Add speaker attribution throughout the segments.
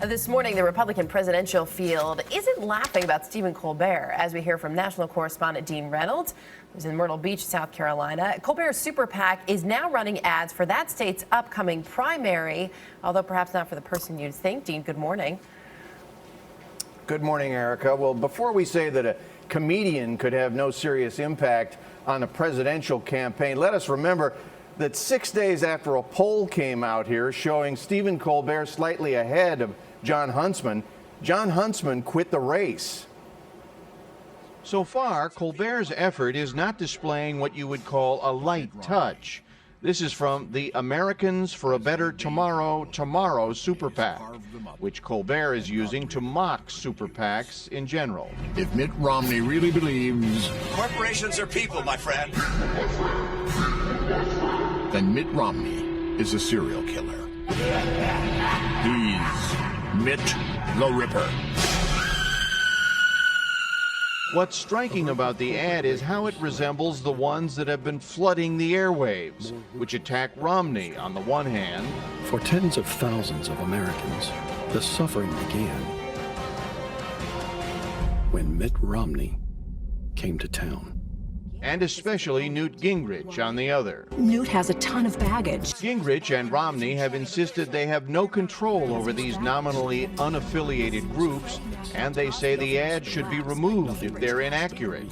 Speaker 1: This morning, the Republican presidential field isn't laughing about Stephen Colbert, as we hear from national correspondent Dean Reynolds, who's in Myrtle Beach, South Carolina. Colbert's super PAC is now running ads for that state's upcoming primary, although perhaps not for the person you'd think. Dean, good morning.
Speaker 2: Good morning, Erica. Well, before we say that a comedian could have no serious impact on a presidential campaign, let us remember that 6 days after a poll came out here showing Stephen Colbert slightly ahead of Jon Huntsman quit the race. So far, Colbert's effort is not displaying what you would call a light touch. This is from the Americans for a Better Tomorrow super PAC, which Colbert is using to mock super PACs in general.
Speaker 3: If Mitt Romney really believes
Speaker 4: corporations are people, my friend,
Speaker 3: then Mitt Romney is a serial killer. He's Mitt the Ripper.
Speaker 2: What's striking about the ad is how it resembles the ones that have been flooding the airwaves, which attack Romney on the one hand.
Speaker 5: For tens of thousands of Americans, the suffering began when Mitt Romney came to town.
Speaker 2: And especially Newt Gingrich on the other.
Speaker 6: Newt has a ton of baggage.
Speaker 2: Gingrich and Romney have insisted they have no control over these nominally unaffiliated groups, and they say the ad should be removed if they're inaccurate.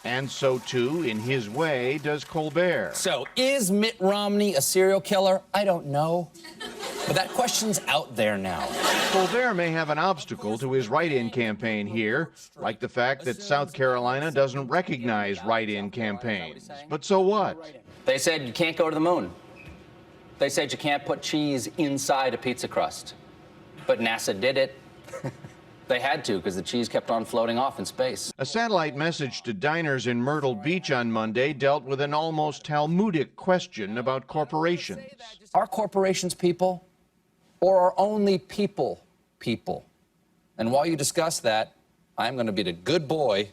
Speaker 2: And so too, in his way, does Colbert.
Speaker 7: So, is Mitt Romney a serial killer? I don't know. But that question's out there now.
Speaker 2: Colbert may have an obstacle to his write-in campaign here, like the fact that South Carolina doesn't recognize write-in campaigns. But so what?
Speaker 7: They said you can't go to the moon. They said you can't put cheese inside a pizza crust. But NASA did it. They had to, because the cheese kept on floating off in space.
Speaker 2: A satellite message to diners in Myrtle Beach on Monday dealt with an almost Talmudic question about corporations.
Speaker 7: Are corporations people, or are only people people? And while you discuss that, I'm going to be the good boy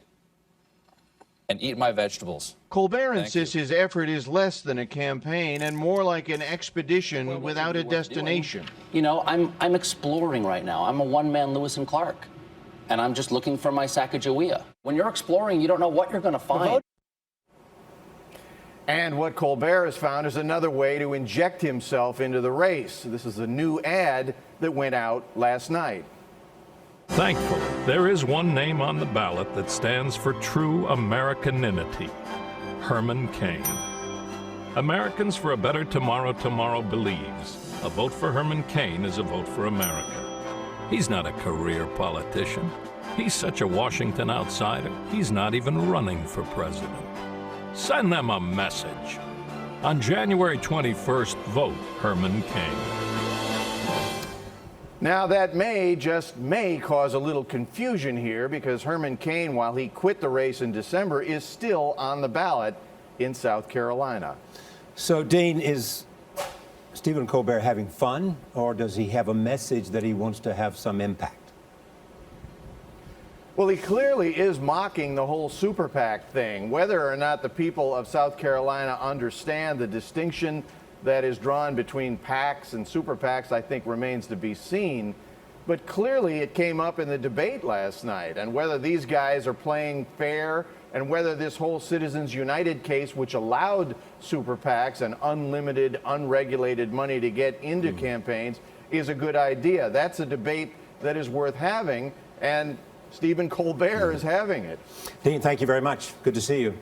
Speaker 7: and eat my vegetables.
Speaker 2: Colbert insists his effort is less than a campaign and more like an expedition without a destination.
Speaker 7: You know, I'm exploring right now. I'm a one-man Lewis and Clark, and I'm just looking for my Sacagawea. When you're exploring, you don't know what you're going to find.
Speaker 2: And what Colbert has found is another way to inject himself into the race. This is a new ad that went out last night.
Speaker 8: Thankfully, there is one name on the ballot that stands for true Americanity: Herman Cain. Americans for a Better Tomorrow believes a vote for Herman Cain is a vote for America. He's not a career politician. He's such a Washington outsider, he's not even running for president. Send them a message. On January 21st, vote Herman Cain.
Speaker 2: Now, that just may cause a little confusion here, because Herman Cain, while he quit the race in December, is still on the ballot in South Carolina.
Speaker 9: So, Dean, is Stephen Colbert having fun, or does he have a message that he wants to have some impact?
Speaker 2: Well, he clearly is mocking the whole super PAC thing. Whether or not the people of South Carolina understand the distinction that is drawn between PACs and super PACs, I think, remains to be seen. But clearly it came up in the debate last night, and whether these guys are playing fair and whether this whole Citizens United case, which allowed super PACs and unlimited, unregulated money to get into campaigns, is a good idea. That's a debate that is worth having, and Stephen Colbert is having it.
Speaker 9: Dean, thank you very much. Good to see you.